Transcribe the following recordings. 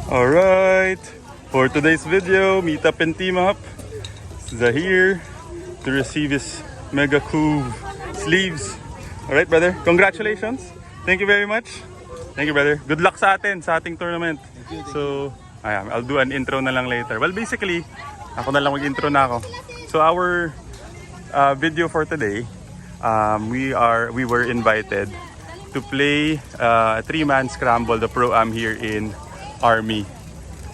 Alright, for today's video, meet up and team up. Zahir to receive his Mega Couve sleeves. Alright brother, congratulations. Thank you very much. Thank you brother. Good luck sa ating tournament. So, ayan, I'll do an intro na lang later. Well basically, ako na lang mag-intro na ako. So our video for today, we were invited to play a 3-man scramble, the Pro-Am here in Army.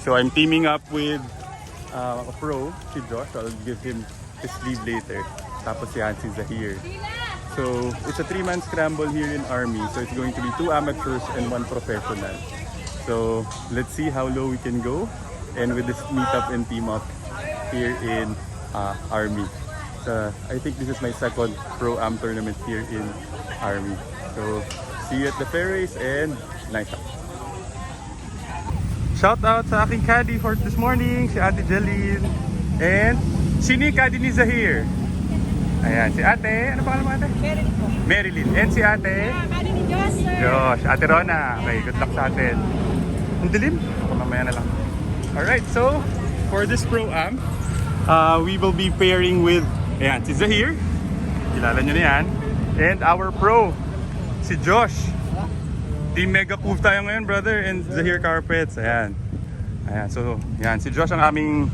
So I'm teaming up with a pro, si Josh. I'll give him his sleeve later. Tapos si Hansi Zahir. So it's a 3-man scramble here in Army. So it's going to be 2 amateurs and 1 professional. So let's see how low we can go. And with this meet up and team up here in Army. So I think this is my second Pro-Am tournament here in Army. So see you at the fairways and nice up. Shout out sa aking caddy for this morning, si Ate Jeline. And sino yung caddy ni Zahir? Ayan, si Ate, ano pangalan mo Ate? Marilyn po. Marilyn. And si Ate? Caddy ni Josh, sir. Josh. Ate Rona. Okay, good luck sa atin. Ang dilim? Ako mamaya na lang. Alright, so for this Pro-Am, we will be pairing with, ayan, si Zahir. Kilala nyo na yan. And our pro, si Josh. Team Mega Couve tayo ngayon, brother, and Zahir Carpets. Ayan. Ayan. So, ayan. Si Josh ang aming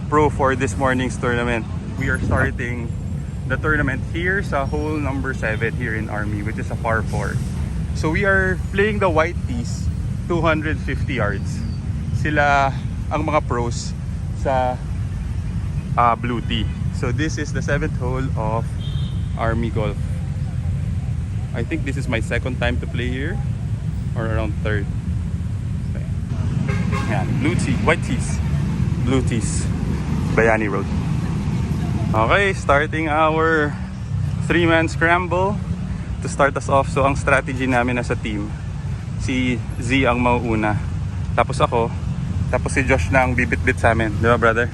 pro for this morning's tournament. We are starting the tournament here sa hole number 7 here in Army, which is a par 4. So, we are playing the white tees, 250 yards. Sila ang mga pros sa blue tee. So, this is the 7th hole of Army Golf. I think this is my second time to play here, or around third. Yeah, blue tee, white tees, blue tees, Bayani Road. Okay, starting our 3-man scramble to start us off. So ang strategy namin as a team, si Z ang mauuna, tapos ako, tapos si Josh na ang bibit-bit sa amin, di ba brother?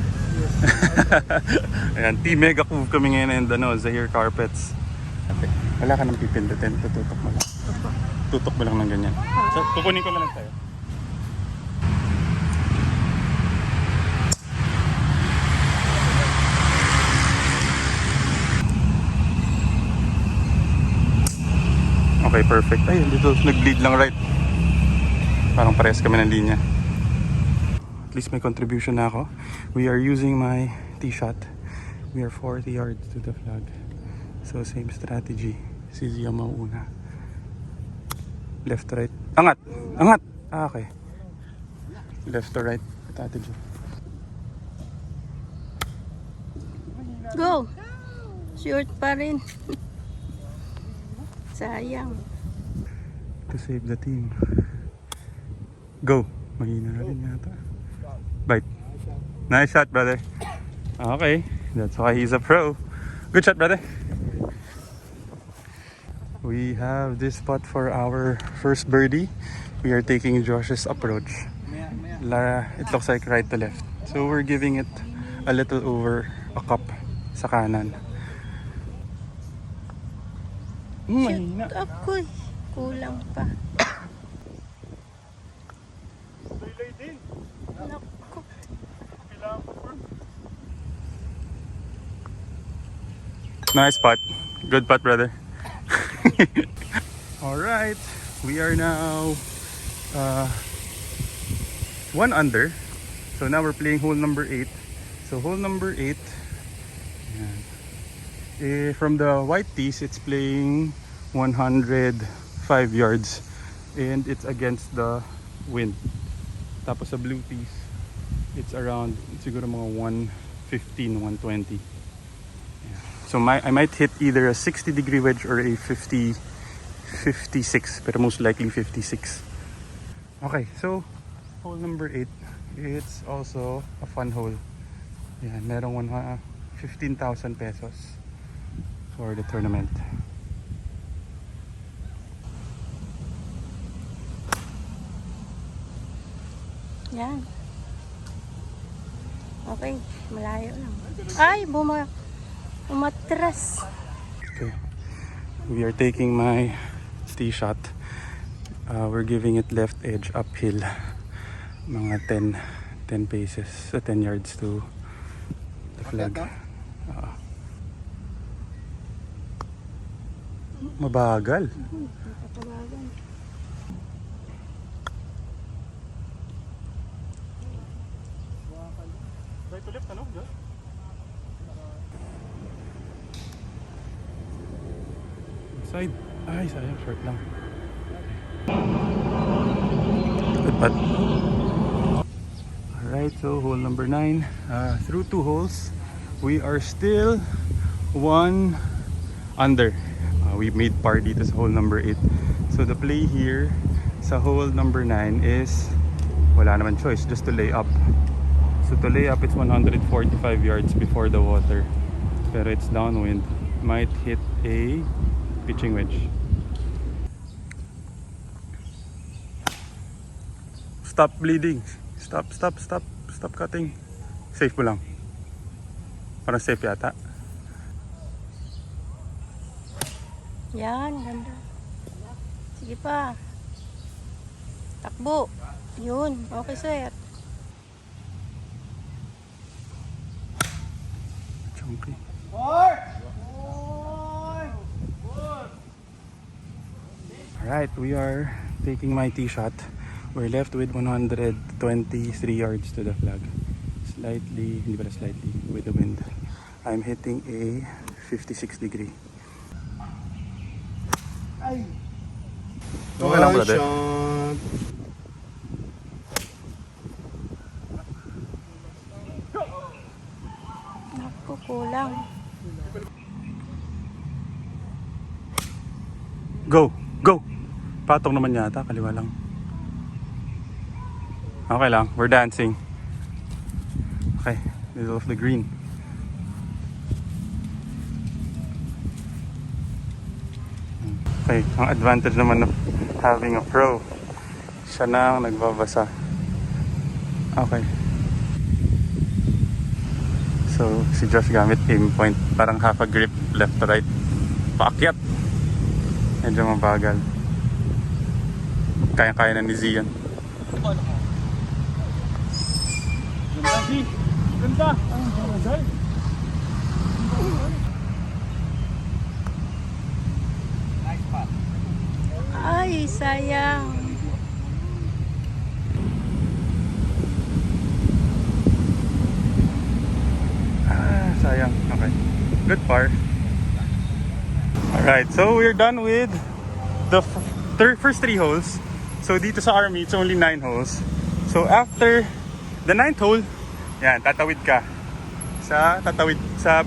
Ayan, Team Mega Couve kami ngayon, and Zahir Carpets. Wala ka nang pipindutin, tututok mo lang. Tutok mo lang ng ganyan. So, kukunin ko na lang tayo. Okay, perfect. Ay, dito nag-bleed lang right. Parang parehas kami ng linya. At least may contribution na ako. We are using my tee shot. We are 40 yards to the flag. So same strategy. Si Zia mauuna. Left to right. Angat! Angat! Ah, okay. Left to right strategy. Go! Short pa rin. Sayang. To save the team. Go! Mahina na rin yata. Bite. Nice shot, brother. Okay. That's why he's a pro. Good shot, brother. We have this spot for our first birdie. We are taking Josh's approach. It looks like right to left. So we're giving it a little over a cup sa kanan. Shoot ako eh. Kulang pa. Naku. Nice putt. Good putt, brother. Alright, we are now 1 under. So now we're playing hole number 8. So hole number 8, from the white tees, it's playing 105 yards and it's against the wind. Tapos sa blue tees, it's around siguro mga 115, 120. So I might hit either a 60-degree wedge or a 56, but most likely 56. Okay, so hole number 8, it's also a fun hole. Yeah, merong 15,000 pesos for the tournament. Yan. Okay, malayo lang. Ay, umatras. Okay, we are taking my tee shot. We're giving it left edge uphill. Mga 10 paces, 10 yards to the flag. Mabagal. Nakabagan. Right to left, ano? Side. Ay, sayang. Short lang. Good putt. Alright, so hole number 9. Through 2 holes, we are still 1 under. We made par dito sa hole number 8. So the play here sa hole number 9 is wala naman choice, just to lay up. So to lay up, it's 145 yards before the water. Pero it's downwind. Might hit a pitching wedge. Stop bleeding. Stop cutting. Safe mo lang. Parang safe yata. Yan, ganda. Sige pa. Takbo. Yun. Okay, sir. Chunky. Alright, we are taking my tee shot. We're left with 123 yards to the flag. Slightly, hindi pala slightly, with the wind. I'm hitting a 56 degree. Okay lang, brother. Naku, kulang. Go! Go! Patong naman yata, kaliwa lang. Okay lang, we're dancing. Okay, middle of the green. Okay, ang advantage naman of having a pro, siya na ang nagbabasa. Okay. So, si Josh gamit aim point, parang half a grip left to right. Paakyat! Medyo mabagal. Kaya-kaya na ni Zian. Ganda! Ang bagal! Ay, sayang. Sayang. Okay. Good par. Alright, so we're done with the first 3 holes. So dito sa Army, it's only 9 holes. So after the 9th hole, yan, tatawid sa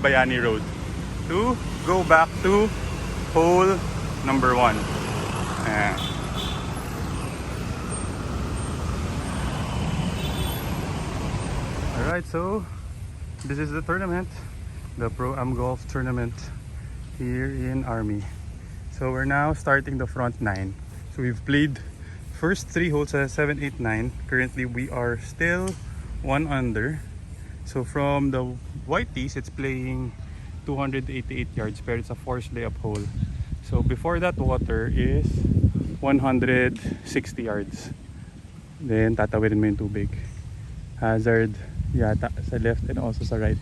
Bayani Road to go back to hole number 1. Ayan. Alright, so this is the tournament, the Pro Am Golf tournament here in Army. So we're now starting the front 9. So we've played first 3 holes, 7, 8, 9. Currently we are still 1 under. So from the white tees, it's playing 288 yards, pero it's a forced layup hole. So before that water is 160 yards. Then tatawidin mo yung tubig. Hazard yata sa left and also sa right,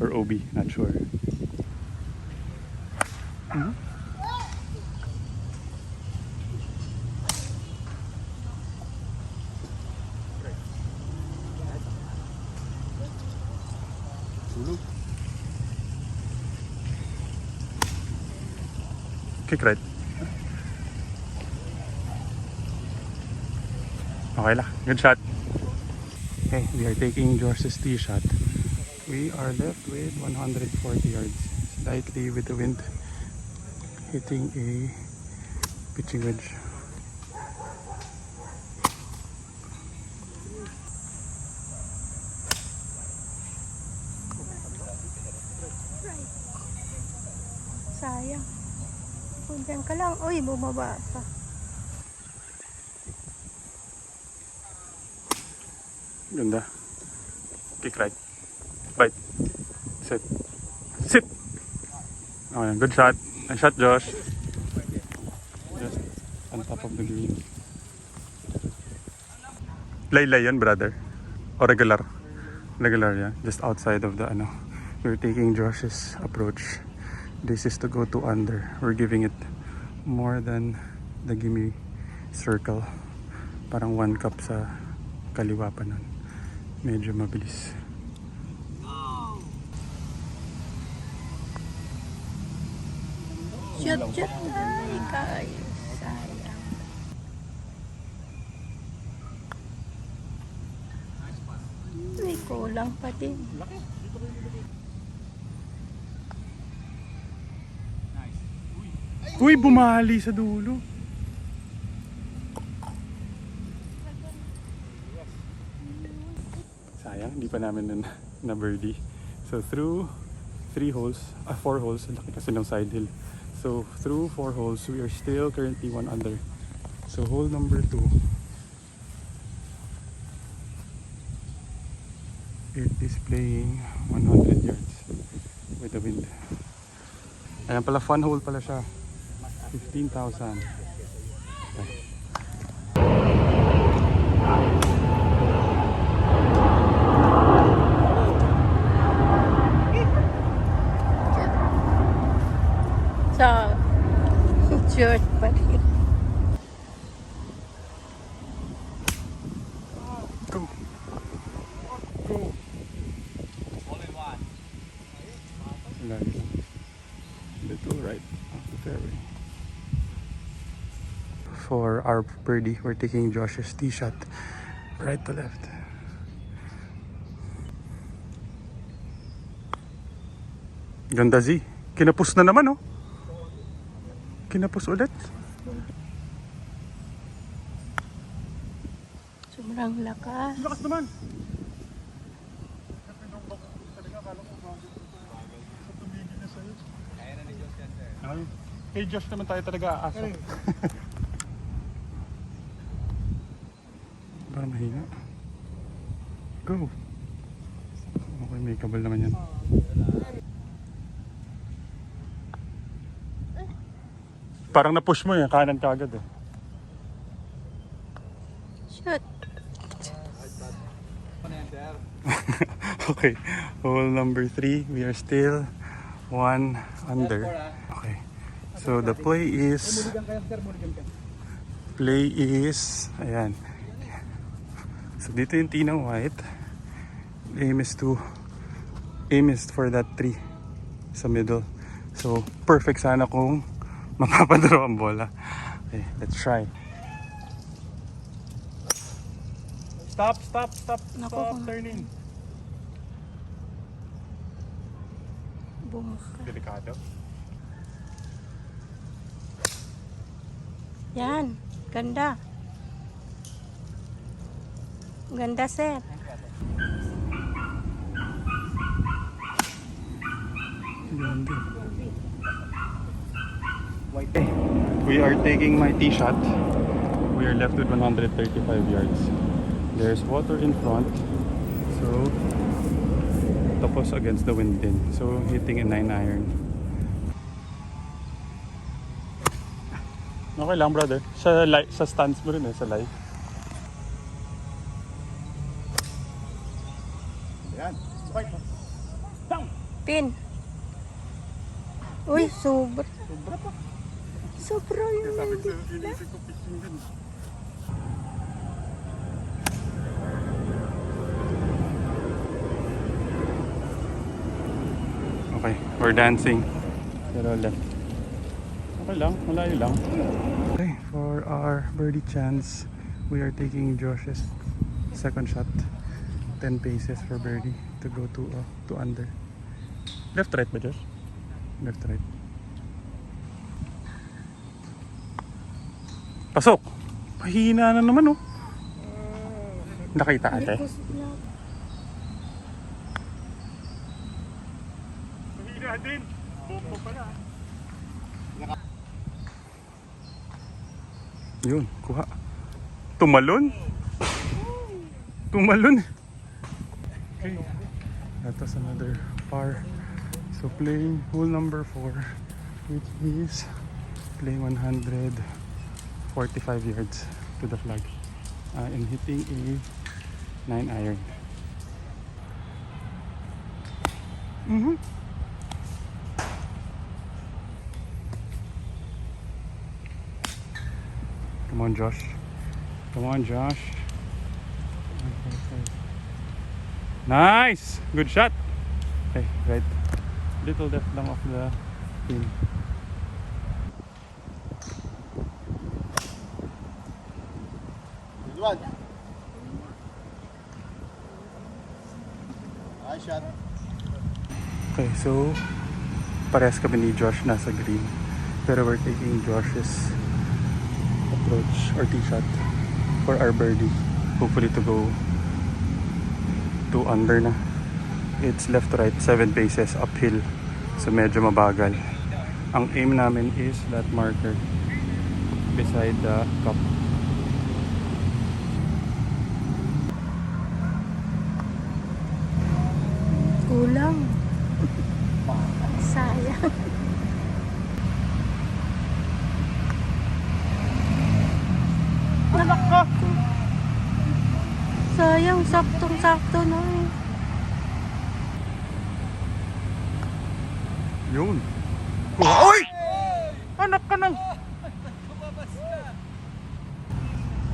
or OB, not sure. Kick right. Okay lang. Good shot. Okay, we are taking Josh's tee shot. We are left with 140 yards. Slightly with the wind hitting a pitching wedge. Sayang. Pundiyan ka lang. Uy, bumaba pa. Ganda. Kick right. Bite. Sit. Sit! Okay, good shot. Nice shot, Josh. Just on top of the green. Laylay yan, brother. O regular? Regular, yeah. Just outside of the ano. We're taking Josh's approach. This is to go to under. We're giving it more than the gimme circle. Parang 1 cup sa kaliwa pa nun. Medyo mabilis. Shoot, shoot. Ay, kayo. Sayang. Ay, kulang pa din. Uy, bumali sa dulo. Sayang, hindi pa namin na birdie. So through 4 holes, laki kasi ng side hill. So through 4 holes, we are still currently 1 under. So hole number 2. It is playing 100 yards with the wind. Ayan pala, fun hole pala siya. 15,000. Okay. So, short pa rin. Go. Go. Little right off the fairway. For our birdie, we're taking Josh's tee shot right to left. Ganda Z. Kinapos na naman oh. Kinapos ulit. Sobrang lakas. Lakas naman. Kay Josh naman tayo talaga aasa. Parang mahina. Go. Okay, may kabal naman yan. Parang na-push mo yan, kanan ka agad eh. Shoot. Okay, hole number 3, we are still 1 under. Okay, so the play is, ayan. So dito yung tee ng white. Aim is for that 3 sa middle. So perfect sana kung mapapadraw ang bola. Okay, let's try. Stop Naku, turning. bumaka. Delikado. Yan. Ganda. Ganda, sir. Ganda. We are taking my tee shot. We are left with 135 yards. There's water in front. So, tapos against the wind din. So, hitting a 9 iron. Okay lang, brother. Sa stance mo rin eh, sa live. Ayan. Pin. Uy, sobra. Sobra yung inisip ko pitching din. Okay, we're dancing. Pero left. Okay lang, malayo lang. Okay, for our birdie chance, we are taking Josh's second shot. 10 paces for birdie to go to under. Left right ba, Josh? Left right. Pasok! Mahina na naman oh. Nakita ate? Mahina din. Bombo pala. Yun, kuha. Tumalon? Tumalon. Okay. That was another par. So playing hole number 4, which is playing 145 yards to the flag. And hitting a 9 iron. Mm-hmm. Come on, Josh. Come on, Josh. Nice! Good shot. Okay, right. Little left lang of the pin. Good one. Nice shot. Okay, so parehas kami ni Josh nasa green. Pero we're taking Josh's approach or tee shot for our birdie. Hopefully to go 2 under na. It's left to right 7 paces uphill. So medyo mabagal. Ang aim namin is that marker beside the cup. Kulang. Sayang. Anak ka! Sayang, saktong-sakto na eh. Yun. Oy! Anak ka nang!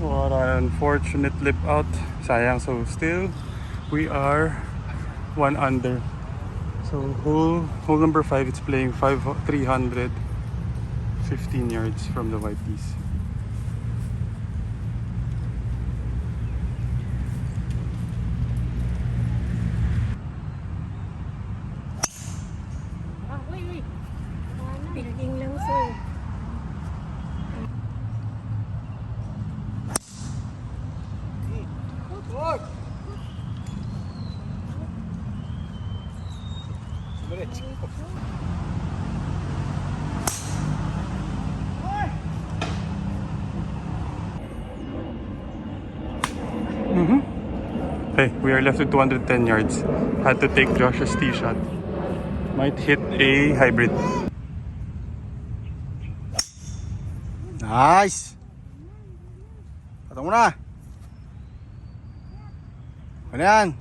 What an unfortunate lip out. Sayang. So still, we are 1 under. So hole number 5, it's playing 315 yards from the white tees. Building lang sir. Okay, we are left with 210 yards. Had to take Josh's tee shot. Might hit a hybrid. Nice. Patong mo na. Ano yan?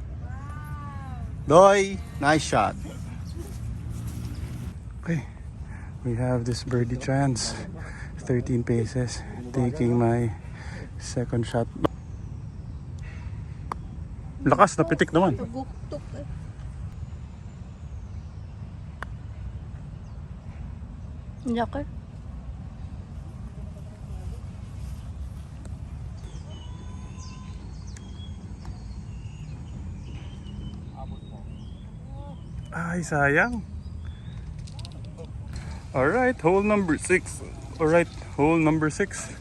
Doy, nice shot. Okay, we have this birdie chance. 13 paces. Taking my second shot. Lakas, napitik naman. Tuguk-tuk eh. Laki. Ay, sayang. Alright, hole number 6. Alright, hole number 6.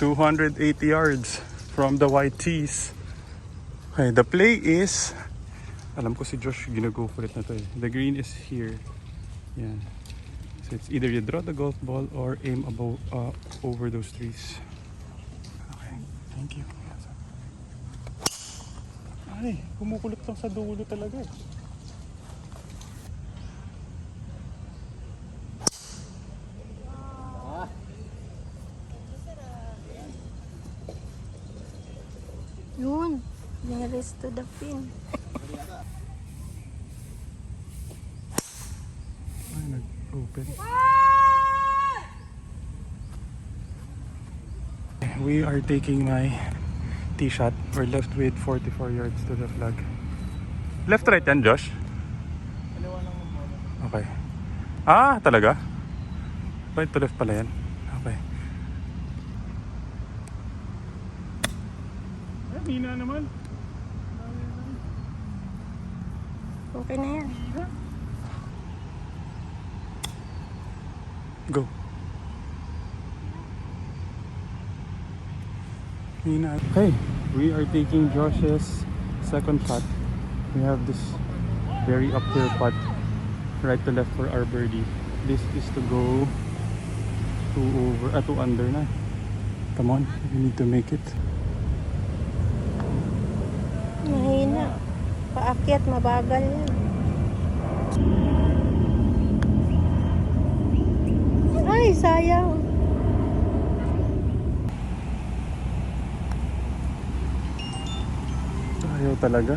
280 yards from the white tees. Okay, the play is, alam ko si Josh ginago for it na to eh. The green is here. Yan. So it's either you draw the golf ball or aim above, over those trees. Okay, thank you. Ay, kumukulot lang sa dulo talaga eh. Yun. Nearest to the pin. Ay, nag-open. We are taking my tee shot. We're left with 44 yards to the flag. Left right yan, Josh? Okay. Ah, talaga? Right to left pala yan. Okay. Hina naman. Okay na yan. Go. Hina. Okay, we are taking Josh's second shot. We have this very uphill putt, right to left for our birdie. This is to go 2 under na. Come on, we need to make it. Mahina. Paakyat, mabagal yan. Ay, sayang. Ayaw talaga.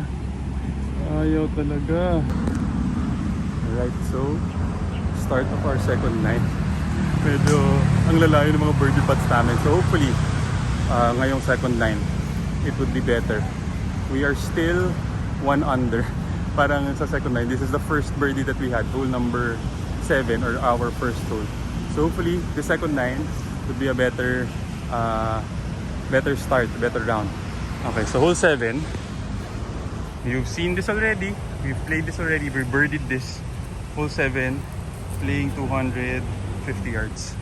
Ayaw talaga. Alright, so start of our second night. Medyo ang lalayo ng mga birdie putts namin. So hopefully, ngayong second line, it would be better. We are still 1 under. Parang sa second line, this is the first birdie that we had, hole number 7 or our first hole. So hopefully, the second line would be a better start, better round. Okay, so hole 7. You've seen this already. We've played this already. We birdied this. Hole 7, playing 250 yards.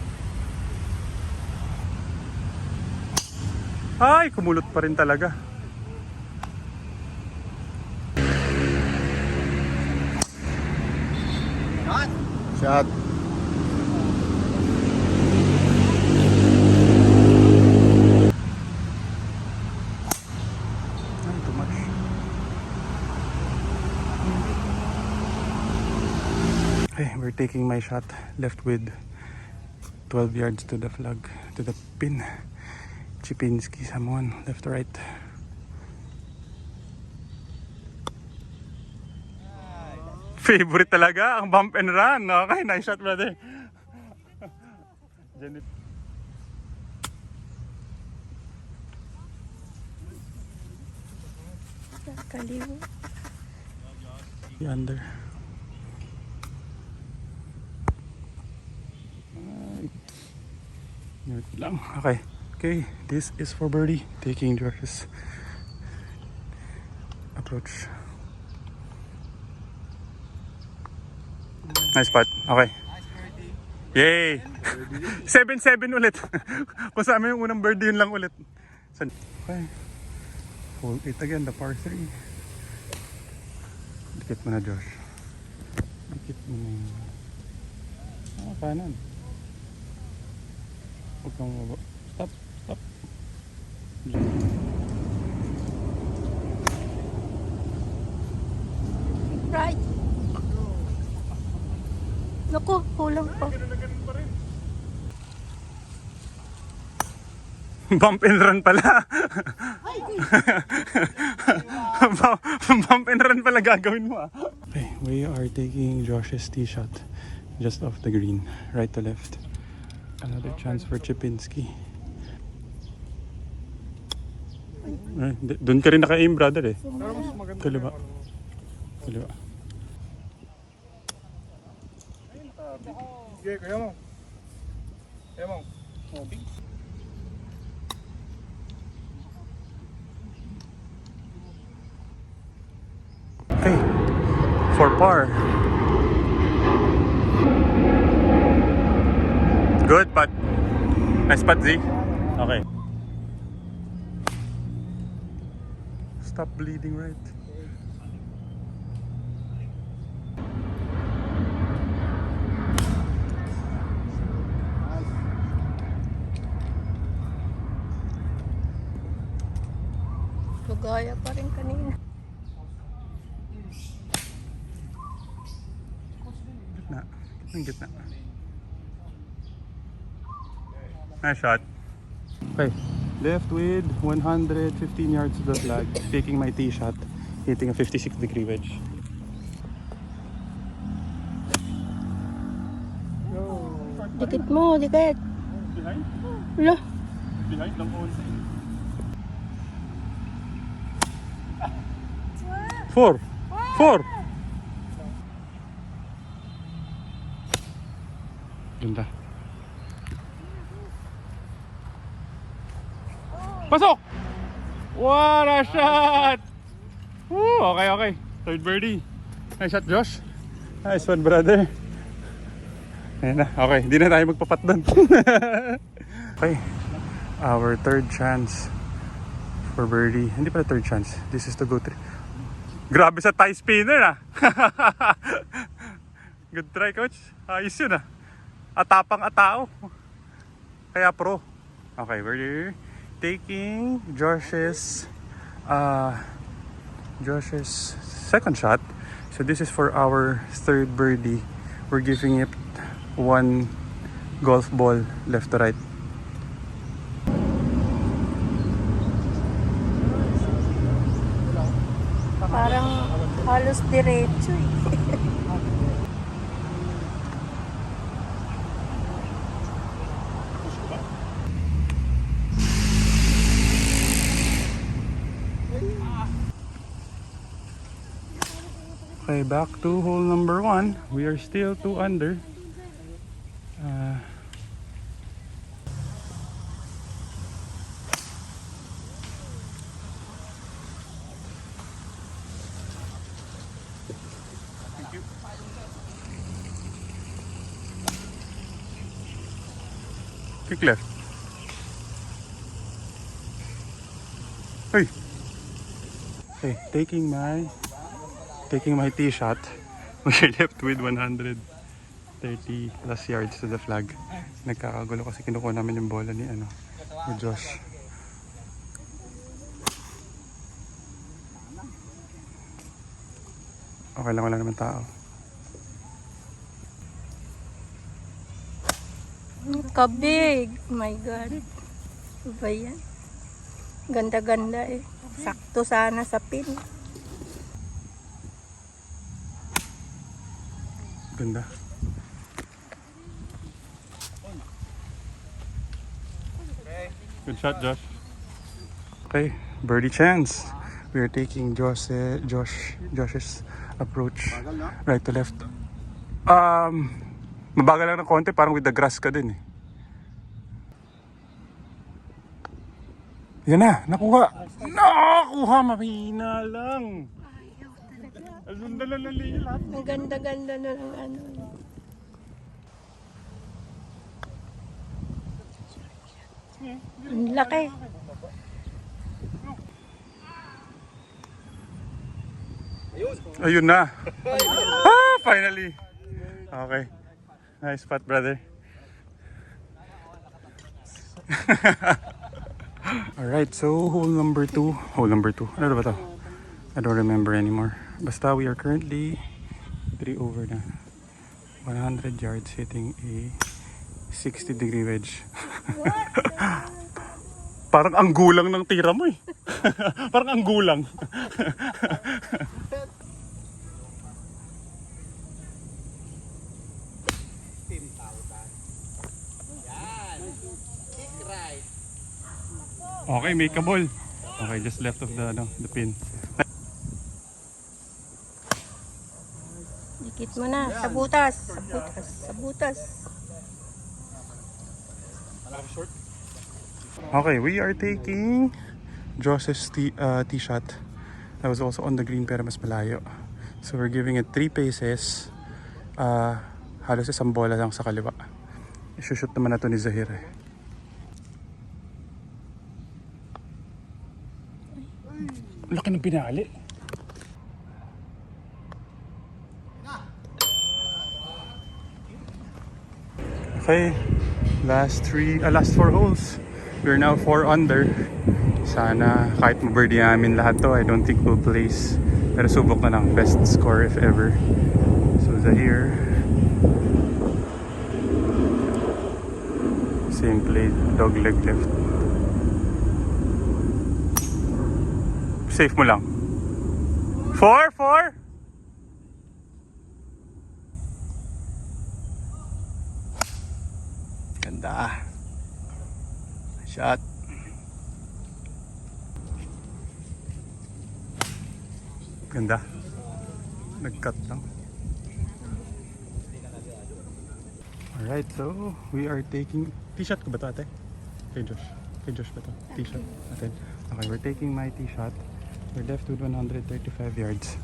Ay, kumulot pa rin talaga. Shot. Too much. Okay, we're taking my shot left with 12 yards to the flag, to the pin. Chipinski, Samoan, left to right. Favorite talaga ang bump and run. Okay, nice shot, brother. Kaliwa. Under. Wait lang. Okay. Okay, this is for birdie. Taking George's approach. Nice putt. Okay. Yay! 7-7 ulit. Kung sa amin yung unang birdie, yun lang ulit. Okay. Hole 8 again, the par 3. Dikit mo na, Josh. Dikit mo na yun. Kanan. Huwag kang mababa. Stop, stop. Right. Naku, kulang pa. Bump and run pala. Bump and run pala gagawin mo ah. Okay, we are taking Josh's tee shot just off the green, right to left. Another chance for Chipinski. Doon ka rin naka-aim, brother eh. Kaliwa. Kaliwa. Okay, for par. Good putt. Nice putt, Z. Okay. Stop bleeding, right? Lugaya pa rin kanina. Gitna. Ang gitna. Nice shot. Okay. Left with 115 yards to the flag. Taking my tee shot. Hitting a 56-degree wedge. Dikit mo, dikit. Behind? Wala. Behind lang on. 4. 4. Ganda. Pasok! What a shot! Woo, okay, okay. Third birdie. Nice shot, Josh. Nice one, brother. Ayan na. Okay, hindi na tayo magpapat doon. Okay. Our third chance for birdie. Hindi pala third chance. This is to go through. Grabe sa tie spinner ah. Good try, coach. Ayos yun ah. Atapang atao. Kaya pro. Okay, we're taking Josh's second shot. So this is for our third birdie. We're giving it 1 golf ball left to right. Parang halos diretso eh. Okay, back to hole number 1. We are still 2 under. Thank you. Kick left. Hey. Okay, taking my tee shot. We're left with 130 plus yards to the flag. Nagkakagulo kasi kinukuha namin yung bola ni Josh. Okay lang, wala naman tao. Kabig! My God. Ano ba yan? Ganda-ganda eh. Sakto sana sa pin. Ganda. Good shot, Josh. Okay, birdie chance. We are taking Josh's approach right to left. Mabagal lang ng konti, parang with the grass ka din eh. Yan na, nakuha. Nakuha, mahina lang. Ayaw talaga. Alunda lang lahat. Ang ganda-ganda na ng ano. Ang laki. Ayun na. Finally. Okay. Nice spot, brother. Alright, so hole number 2. Ano ba to? I don't remember anymore. Basta we are currently 3 over na. 100 yards hitting a 60-degree wedge. Parang ang gulang ng tira mo eh. Parang ang gulang. Okay, make a ball. Okay, just left of the pin. Dikit mo na. Sa butas. Sa butas. Okay, we are taking Josh's tee shot. That was also on the green pero mas malayo. So we're giving it 3 paces. Halos isang bola lang sa kaliwa. I-shoot naman na to ni Zahir eh. Laki ng pinali. Okay, last 4 holes. We're now 4 under. Sana kahit ma-birdie namin lahat to, I don't think we'll place. Pero subok na lang, best score if ever. So Zahir, same play, dog leg left. Safe mo lang. 4. Ganda. Shot. Ganda. Nag-cut lang. Alright, so we are taking... T-shot ko ba ito, ate? Kay Josh. Kay Josh ba ito? T-shot natin. Okay, we're taking my T-shot. We're left with 135 yards.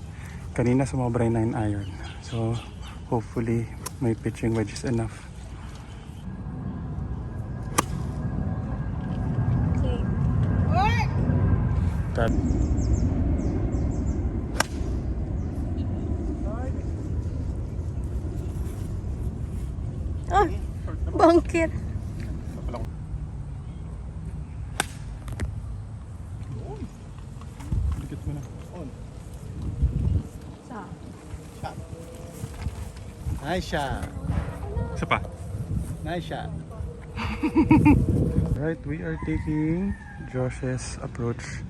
Kanina sumobra yung 9 iron. So, hopefully, my pitching wedge is enough. Okay. That. Oh, bangkir. Dikit mo na. Nice shot. Isa pa. Nice shot. Right, we are taking Josh's approach.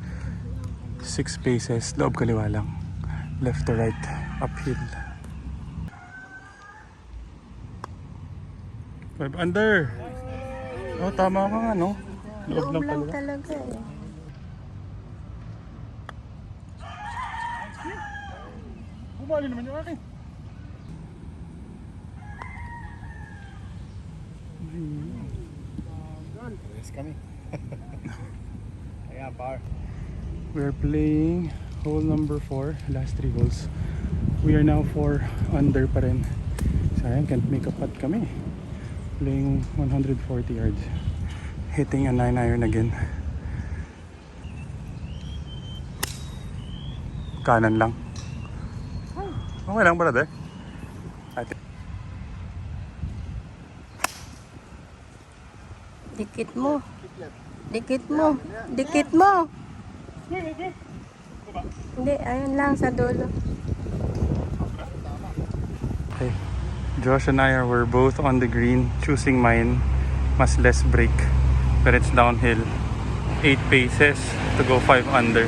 6 paces, loob kaliwa lang. Left to right, uphill. 5 under. Oh, tama ka nga, no? Loob Loob lang lang talaga. talaga eh. Bumali naman yung akin. Yes kami. Ayan, par. We're playing hole number 4, last 3 holes. We are now 4 under pa rin. Sayang, can't make a putt kami. Playing 140 yards. Hitting a 9 iron again. Kanan lang. Okay lang, brother. Dikit mo. Dikit mo. Dikit mo. Hindi, ayun lang sa dulo. Okay. Josh and I were both on the green, choosing mine. Mas less break, but it's downhill. 8 paces to go 5 under.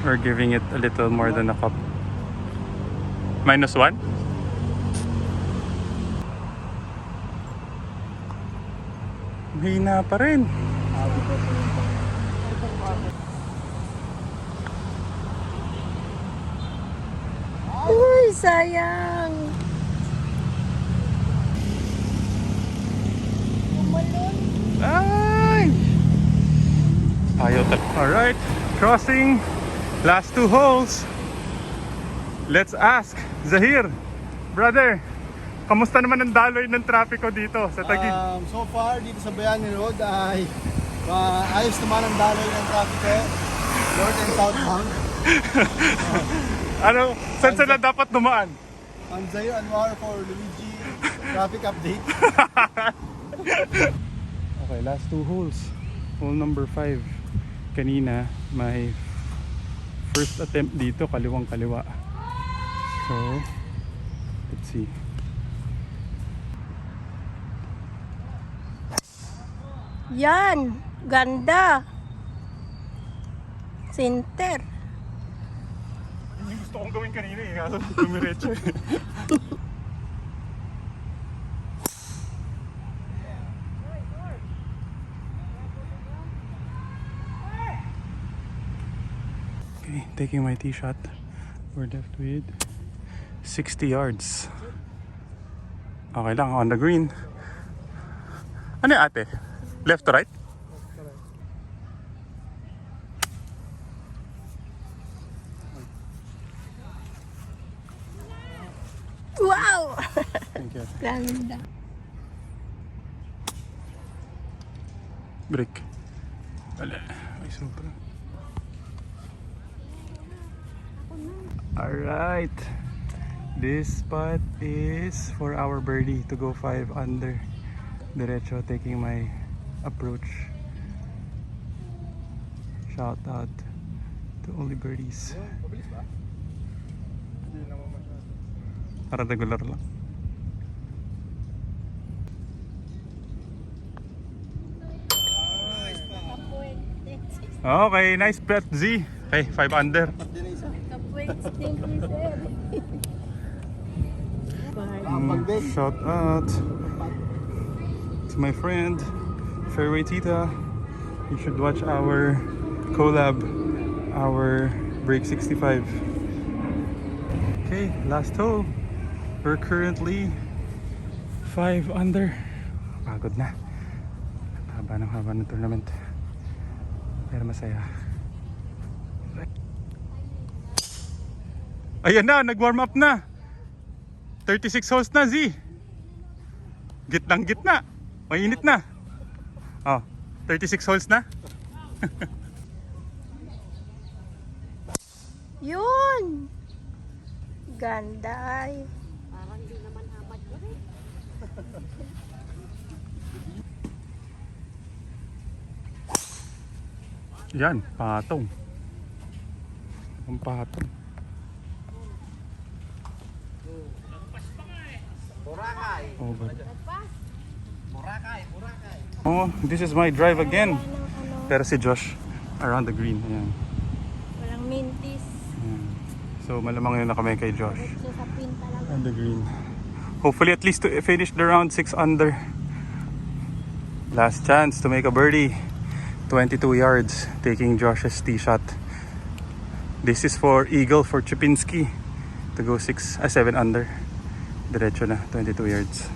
We're giving it a little more than a cup. -1? Hina pa rin. Uy, sayang. Ay! Ayaw talaga. Alright, crossing last 2 holes. Let's ask Zahir, brother, kamusta naman ang daloy ng trapiko dito sa Taguig? So far, dito sa Bayani Road ay ayos naman ang daloy ng traffic. North and southbound. Ano, saan sila dapat dumaan? Ang Zaire Anwar for Luigi traffic update. Okay, last 2 holes. Hole number 5. Kanina, my first attempt dito, kaliwang kaliwa. So, let's see. Yan. Ganda. Center. Yung gusto kong gawin kanina eh, kaso tumiretso eh. Okay, taking my tee shot. We're left with 60 yards. Okay lang, on the green. Ano yung ate? Left to right? Wow! Thank you. Ganda. Break. Wala. Ay, sobra. Alright. This spot is for our birdie to go 5 under. Diretso taking my approach. Shout out to only birdies. Para regular lang. Okay, nice bet Z. Okay, 5 under. Shout out to my friend Fairway Tita. You should watch our collab, our Break 65. Okay, last hole. We're currently 5 under. Pagod na. Haba ng tournament. Pero masaya. Ayan na, nag-warm up na. 36 holes na, Z. Gitnang gitna. Mainit na. Oh, 36 holes na. Yun! Ganda ay. Parang di naman hamad ko rin. Yan, patong. Ang patong. Boracay. Over. Boracay. Oh, this is my drive again. Pero si Josh around the green. Ayan. Walang mintis. So malamang yun na kami kay Josh. Siya sa pin talaga. And the green. Hopefully at least to finish the round 6 under. Last chance to make a birdie. 22 yards taking Josh's tee shot. This is for Eagle for Chipinski to go 7 under. Diretso na, 22 yards.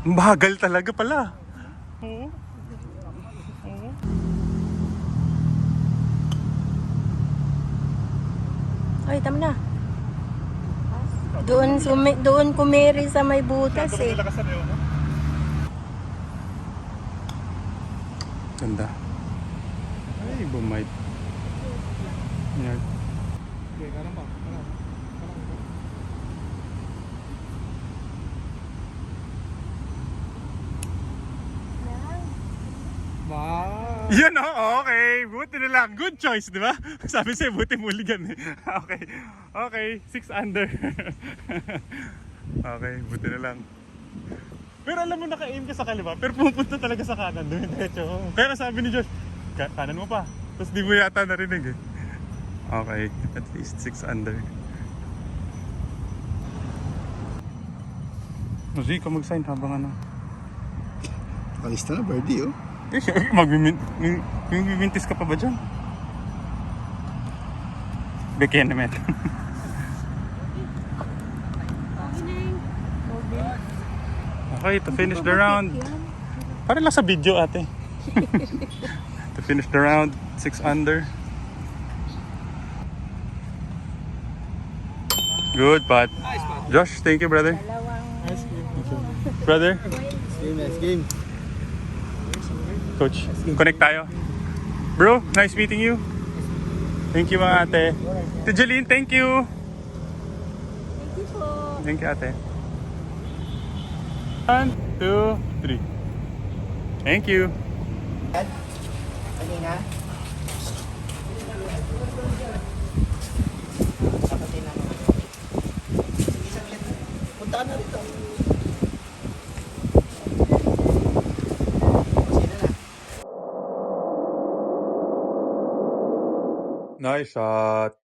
Bagal talaga pala. Oo. Ay, tama na. Doon kumiri sa may butas eh. Ganda. Ay, bumait. Yan. Wow! Yan oh, okay. Buti na lang. Good choice, di ba? Sabi sa'yo, buti muligan eh. Okay. Okay, 6 under. Okay, buti na lang. Pero alam mo, naka-aim ka sa kaliwa, pero pupunta talaga sa kanan. Diretso. Kaya sabi ni Josh, kanan mo pa. Tapos di mo yata narinig eh. Okay, at least 6 under. Kasi ka mag-sign habang ano. Kalista na, birdie oh. Eh, magmimintis ka pa ba dyan? Beke naman. Okay, to finish the round. Para lang sa video ate. To finish the round, 6 under. Good putt. Josh, thank you brother. Brother, Nice game. coach, connect tayo. Bro, nice meeting you. Thank you mga ate. Tijalin, thank you. Thank you po. Thank you ate. 1, 2, 3. Thank you. Kanina? Punta ka na rito. Nice shot.